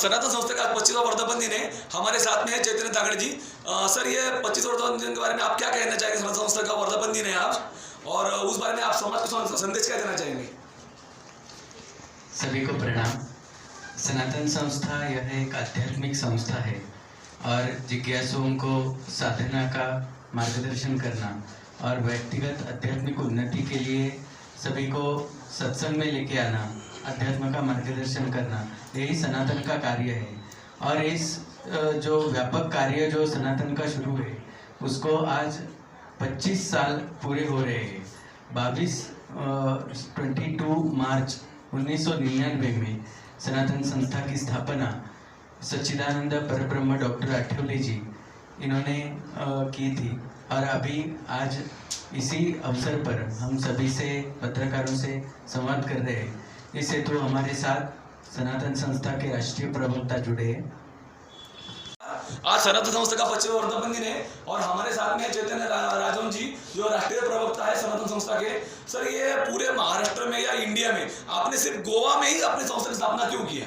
सनातन संस्था का 25वां वर्धापन दिन है। हमारे साथ में है चैतन्य तागड़े जी। सर, ये 25वां वर्धापन दिन के बारे में आप क्या कहना चाहेंगे? सनातन संस्था का वर्धापन दिन है आज, और उस बारे में आप समाज को संदेश क्या देना चाहेंगे? सभी को प्रणाम। सनातन संस्था यह एक आध्यात्मिक संस्था है और जिज्ञासुओं को साधना का मार्गदर्शन करना और व्यक्तिगत आध्यात्मिक उन्नति के लिए सभी को सत्संग में लेके आना, अध्यात्म का मार्गदर्शन करना, यही सनातन का कार्य है। और इस जो व्यापक कार्य जो सनातन का शुरू है उसको आज 25 साल पूरे हो रहे हैं। 22 मार्च 1999 में सनातन संस्था की स्थापना सच्चिदानंद परब्रह्म डॉक्टर आठवले जी इन्होंने की थी। और अभी आज इसी अवसर पर हम सभी से पत्रकारों से संवाद कर रहे हैं। इस हेतु हमारे साथ सनातन संस्था के राष्ट्रीय प्रवक्ता जुड़े हैं। आज सनातन संस्था का 25वां वर्धापन दिन है और हमारे साथ में चैतन्य राजन जी, जो राष्ट्रीय प्रवक्ता है सनातन संस्था के। सर, ये पूरे महाराष्ट्र में या इंडिया में आपने सिर्फ गोवा में ही अपनी संस्था की स्थापना क्यों किया?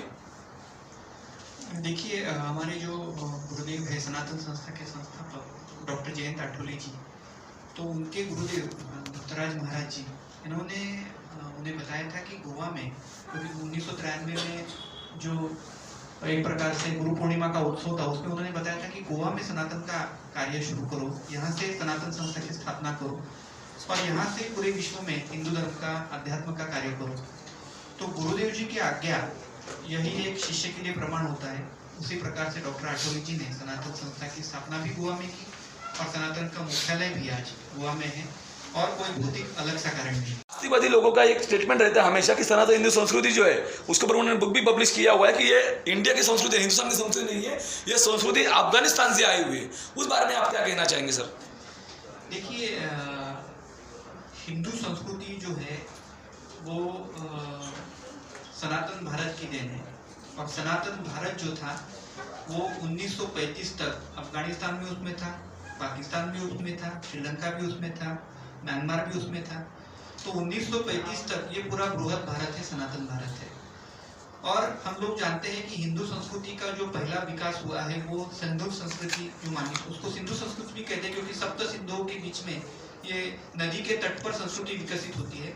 देखिए, हमारे जो गुरुदेव है सनातन संस्था के संस्थापक डॉक्टर जयंत आठवले जी, तो उनके गुरुदेव धुतराज महाराज जी, इन्होंने उन्हें बताया था कि गोवा में, क्योंकि 1993 में जो एक प्रकार से गुरु पूर्णिमा का उत्सव था, उसमें उन्होंने बताया था कि गोवा में सनातन का कार्य शुरू करो, यहाँ से सनातन संस्था की स्थापना करो और यहाँ से पूरे विश्व में हिंदू धर्म का, अध्यात्म का कार्य करो। तो गुरुदेव जी की आज्ञा, यही एक शिष्य के लिए प्रमाण होता है। उसी प्रकार से डॉक्टर आठवले जी ने सनातन संस्था की स्थापना भी गोवा में की और सनातन का मुख्यालय भी आज गोवा में है और कोई भौतिक अलग सा कारण नहीं। आस्तिकवादी लोगों का एक स्टेटमेंट रहता है हमेशा कि सनातन हिंदू संस्कृति जो है, उसके ऊपर उन्होंने बुक भी पब्लिश किया हुआ है कि ये इंडिया की संस्कृति है, हिंदुस्तान की संस्कृति नहीं है, ये संस्कृति अफगानिस्तान से आई हुई है। उस बारे में आप क्या कहना चाहेंगे सर? देखिए, हिंदू संस्कृति जो है वो सनातन भारत की देन है और सनातन भारत जो था वो 1935 तक अफगानिस्तान भी उसमें था, पाकिस्तान भी उसमें था, श्रीलंका भी उसमें था, म्यांमार भी उसमें था। तो 1935 तक ये पूरा बृहद भारत है, सनातन भारत है। और हम लोग जानते हैं कि हिंदू संस्कृति का जो पहला विकास हुआ है वो सिंधु संस्कृति जो मानी, उसको सिंधु संस्कृति भी कहते हैं, क्योंकि सप्त सिंधुओं के बीच में ये नदी के तट पर संस्कृति विकसित होती है।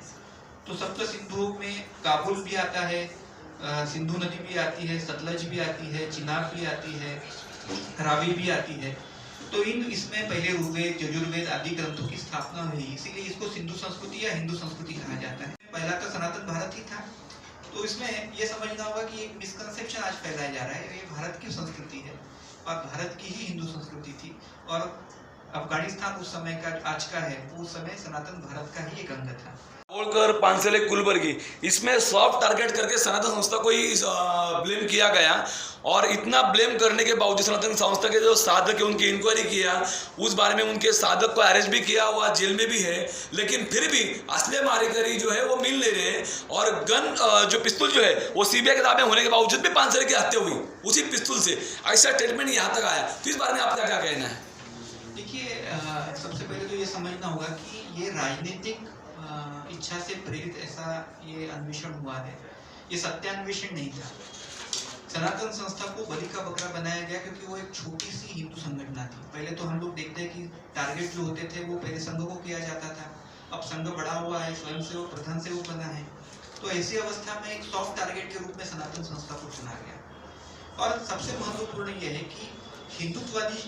तो सप्त सिंधुओं में काबुल भी आता है, सिंधु नदी भी आती है, सतलज भी आती है, चिनाब भी आती है, रावी भी आती है। तो इसमें पहले ऋग्वेद, यजुर्वेद आदि ग्रंथों की स्थापना हुई, इसीलिए इसको सिंधु संस्कृति या हिंदू संस्कृति कहा जाता है। पहला तो सनातन भारत ही था। तो इसमें ये समझना होगा कि एक मिसकंसेप्शन आज फैलाया जा रहा है, ये भारत की संस्कृति है और भारत की ही हिंदू संस्कृति थी और अफगानिस्तान उस समय का आज का है, उस समय सनातन भारत का ही एक अंग था। बोलकर पांचले कुलबर्गी, इसमें सॉफ्ट टारगेट करके सनातन संस्था को ही ब्लेम किया गया और इतना ब्लेम करने के बावजूद सनातन संस्था के जो साधक है उनकी इंक्वायरी किया, उस बारे में उनके साधक को अरेस्ट भी किया हुआ, जेल में भी है, लेकिन फिर भी असले मारेकरी जो है वो मिल नहीं रहे और गन जो पिस्तौल जो है वो सीबीआई के दावे होने के बावजूद भी पांचले की हत्या हुई उसी पिस्तौल से। ऐसा स्टेटमेंट यहाँ तक आया, तो इस बारे में आपका क्या कहना है? देखिए, सबसे पहले तो ये समझना होगा कि ये राजनीतिक इच्छा से प्रेरित ऐसा ये अन्वेषण हुआ है, ये सत्यान्वेषण नहीं था। सनातन संस्था को बलि का बकरा बनाया गया क्योंकि वो एक छोटी सी हिंदू संगठन थी। पहले तो हम लोग देखते हैं कि टारगेट जो होते थे वो पहले संघ को किया जाता था, अब संघ बड़ा हुआ है, स्वयं सेवक प्रधान सेवक बना है। तो ऐसी अवस्था में एक सॉफ्ट टारगेट के रूप में सनातन संस्था को चुना गया। और सबसे महत्वपूर्ण यह है कि हिंदुत्ववादी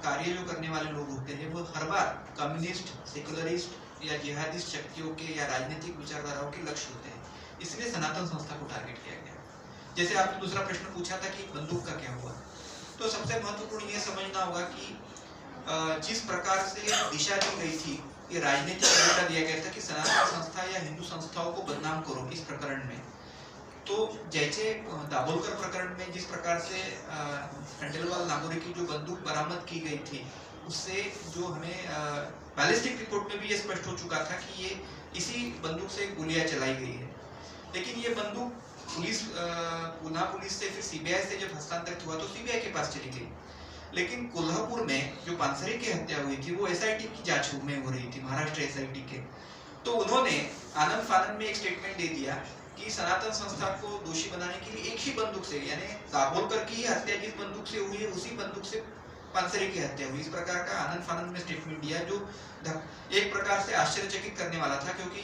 कार्य जो करने वाले लोग होते हैं वो हर बार कम्युनिस्ट, सेकुलरिस्ट या जिहादिस्ट शक्तियों के या राजनीतिक विचारधाराओं के लक्ष्य होते हैं, इसलिए सनातन संस्था को टारगेट किया गया। जैसे आपने दूसरा प्रश्न पूछा था कि बंदूक का क्या हुआ, तो सबसे महत्वपूर्ण ये समझना होगा कि जिस प्रकार से दिशा दी गई थी, ये राजनीतिक एजेंडा दिया गया था कि सनातन संस्था या हिंदू संस्थाओं को बदनाम करो इस प्रकरण में। तो जैसे दाभोलकर प्रकरण में जिस प्रकार से खंडेलवाल नागौरी की जो बंदूक बरामद की गई थी, उससे जो हमें बैलिस्टिक रिपोर्ट में भी ये स्पष्ट हो चुका था कि ये इसी बंदूक से गोलियां चलाई गई है। लेकिन ये बंदूक पुलिस से फिर सीबीआई से जब हस्तांतरित हुआ तो सीबीआई के पास चली गई। लेकिन कोल्हापुर में जो पानसरे की हत्या हुई थी वो एसआईटी की जांच में हो रही थी, महाराष्ट्र एसआईटी के। तो उन्होंने आनंद फानंद में एक स्टेटमेंट दे दिया कि सनातन संस्था को दोषी बनाने के लिए एक ही बंदूक से, यानी दाभोलकर की हत्या जिस बंदूक से हुई है उसी बंदूक से पानसरे की हत्या हुई, इस प्रकार का आनंद फानंद में स्टेटमेंट दिया जो एक प्रकार से आश्चर्यचकित करने वाला था, क्योंकि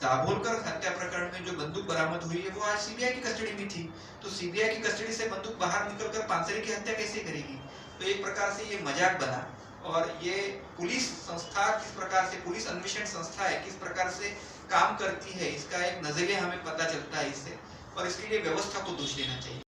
दाभोलकर हत्या प्रकरण में जो बंदूक बरामद हुई है वो आज सीबीआई की कस्टडी में थी, तो सीबीआई की कस्टडी से बंदूक बाहर निकलकर पानसरे की हत्या कैसे करेगी। तो एक प्रकार से ये मजाक बना, और ये पुलिस संस्था किस प्रकार से, पुलिस अन्वेषण संस्था है किस प्रकार से काम करती है, इसका एक नजरिया हमें पता चलता है इससे, और इसके लिए व्यवस्था को दोष देना चाहिए।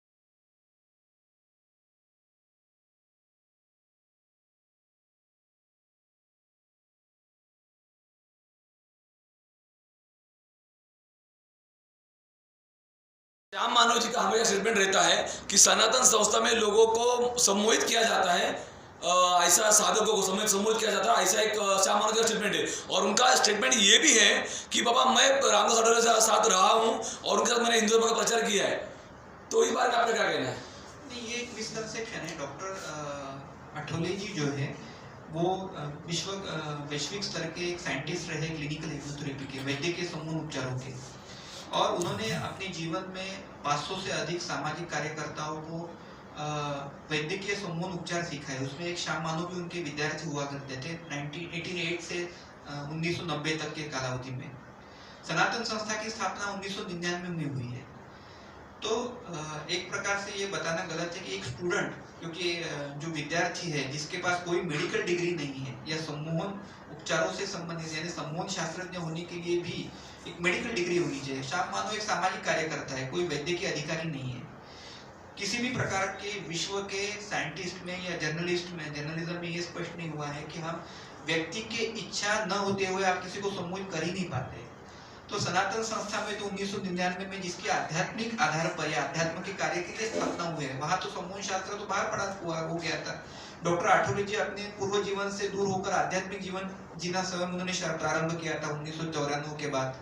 श्याम मानव जी का हमेशा स्टेटमेंट रहता है कि सनातन संस्था में लोगों को सम्मोहित किया जाता है, ऐसा साधकों को सम्मोहित किया जाता है, ऐसा एक श्याम मानव जी का स्टेटमेंट है। और उनका स्टेटमेंट ये भी है कि बाबा मैं रामदास अठवले के साथ रहा हूँ और उनके साथ मैंने हिंदू धर्म का प्रचार किया है। तो इस बारे में आपका क्या कहना है? नहीं, ये एक मिसकंसेप्शन है। डॉक्टर अठवले जी जो है वो वैश्विक स्तर के एक साइंटिस्ट रहे, क्लिनिकल हिप्नोथेरेपी के, वैद्यकीय समूह उपचारों के, और उन्होंने अपने जीवन में 500 से अधिक सामाजिक कार्यकर्ताओं को वैद्यकीय समूह उपचार सीखा है। उसमें एक श्याम मानव भी उनके विद्यार्थी हुआ करते थे 1988 से 1990 तक के कालावधि में। सनातन संस्था की स्थापना 1999 में हुई है। तो एक प्रकार से ये बताना गलत है कि एक स्टूडेंट, क्योंकि जो विद्यार्थी है जिसके पास कोई मेडिकल डिग्री नहीं है या सम्मोहन उपचारों से संबंधित यानी सम्मोहन शास्त्रज्ञ होने के लिए भी एक मेडिकल डिग्री होनी चाहिए। श्याम मानव एक सामाजिक कार्यकर्ता है, कोई वैद्यकीय अधिकारी नहीं है। किसी भी प्रकार के विश्व के साइंटिस्ट में या जर्नलिज्म में ये स्पष्ट नहीं हुआ है कि हम व्यक्ति के इच्छा न होते हुए आप किसी को सम्मोहित कर ही नहीं पाते। तो सनातन संस्था में तो 1999 में जिसके आध्यात्मिक आधार पर या अध्यात्म के कार्य के लिए स्थापना हुई है, वहां तो सम्मोहन शास्त्र तो बाहर पड़ा हुआ हो गया था। डॉक्टर आठवले जी अपने पूर्व जीवन से दूर होकर आध्यात्मिक जीवन जीना स्वयं उन्होंने प्रारंभ किया था 1994 के बाद।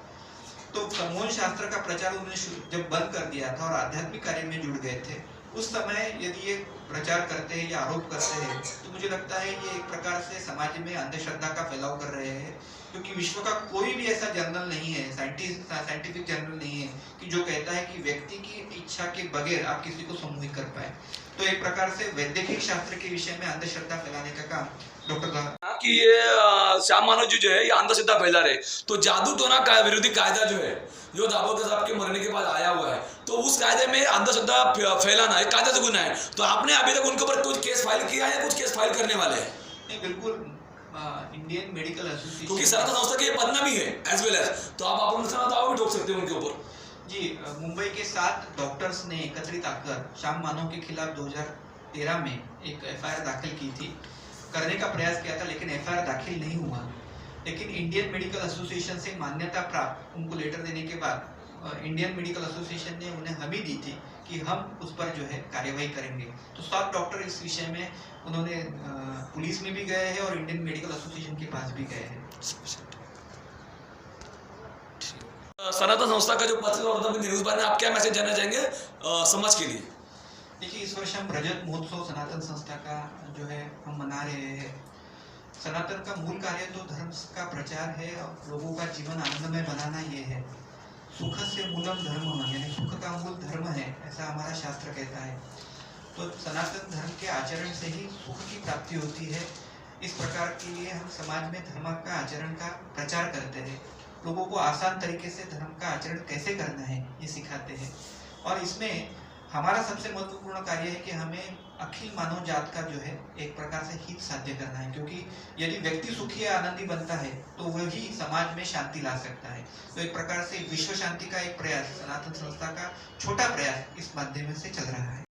तो सम्मोहन शास्त्र का प्रचार उन्होंने जब बंद कर दिया था और आध्यात्मिक कार्य में जुड़ गए थे, उस समय यदि ये प्रचार करते हैं या आरोप करते हैं तो मुझे लगता है ये एक प्रकार से समाज में अंधश्रद्धा का फैलाव कर रहे हैं, क्योंकि विश्व का कोई भी ऐसा जर्नल नहीं है, साइंटिफिक जर्नल नहीं है कि जो कहता है कि व्यक्ति की इच्छा के बगैर आप किसी को सम्मोहित कर पाए। तो एक प्रकार से वैद्यकीय शास्त्र के विषय में अंधश्रद्धा फैलाने का काम डॉक्टर कि ये श्याम मानव जी जो है ये अंधश्रद्धा फैला रहे, तो जादू टोना का विरोधी कायदा जो है जो दाभोलकर साहब के मरने के बाद आया हुआ है, तो उस कायदे में अंधश्रद्धा फैलाना एक कायदा से गुनाह है। तो आपने अभी तक उनके ऊपर कुछ केस फाइल किया है, कुछ केस फाइल करने वाले हैं? नहीं, बिल्कुल। इंडियन मेडिकल एसोसिएशन, क्योंकि सनातन संस्था की बदनामी है एज वेल एज, तो आप अपने दावा भी ठोक सकते हैं उनके ऊपर। जी, मुंबई के 7 डॉक्टर्स ने एकत्रित आकर श्याम मानव के खिलाफ 2013 में एक एफआईआर दाखिल की थी, करने का प्रयास किया था, लेकिन एफआईआर दाखिल नहीं हुआ। लेकिन इंडियन मेडिकल एसोसिएशन से मान्यता प्राप्त उनको लेटर देने के बाद इंडियन मेडिकल एसोसिएशन ने उन्हें हमी दी थी कि हम उस पर जो है कार्यवाही करेंगे। तो 7 डॉक्टर इस विषय में उन्होंने पुलिस में भी गए हैं और इंडियन मेडिकल एसोसिएशन के पास भी गए हैं। सनातन संस्था का जो पत्रकार न्यूज बारे में आप क्या मैसेज देना चाहेंगे समाज के लिए? देखिए, इस वर्ष हम रजत महोत्सव सनातन संस्था का जो है हम मना रहे हैं। सनातन का मूल कार्य तो धर्म का प्रचार है और लोगों का जीवन आनंदमय बनाना ये है। सुख से मूलम धर्म, यानी सुख का मूल धर्म है, ऐसा हमारा शास्त्र कहता है। तो सनातन धर्म के आचरण से ही सुख की प्राप्ति होती है। इस प्रकार के लिए हम समाज में धर्म का आचरण का प्रचार करते हैं, लोगों को आसान तरीके से धर्म का आचरण कैसे करना है ये सिखाते हैं। और इसमें हमारा सबसे महत्वपूर्ण कार्य है कि हमें अखिल मानव जात का जो है एक प्रकार से हित साध्य करना है, क्योंकि यदि व्यक्ति सुखी या आनंदी बनता है तो वही समाज में शांति ला सकता है। तो एक प्रकार से विश्व शांति का एक प्रयास, सनातन संस्था का छोटा प्रयास इस माध्यम से चल रहा है।